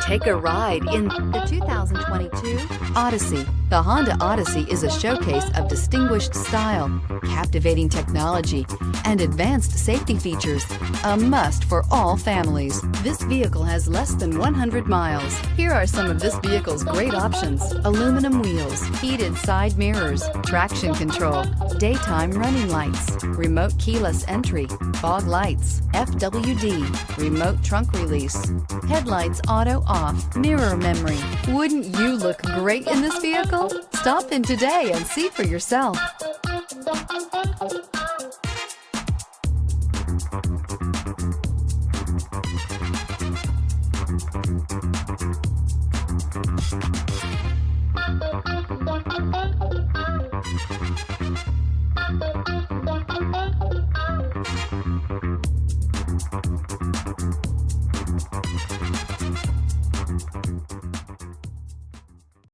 Take a ride in the 2022 Odyssey. The Honda Odyssey is a showcase of distinguished style, captivating technology, and advanced safety features. A must for all families. This vehicle has less than 100 miles. Here are some of this vehicle's great options: aluminum wheels, heated side mirrors, traction control, daytime running lights, remote keyless entry, fog lights, FWD, remote trunk release, headlights auto off, mirror memory. Wouldn't you look great in this vehicle? Stop in today and see for yourself.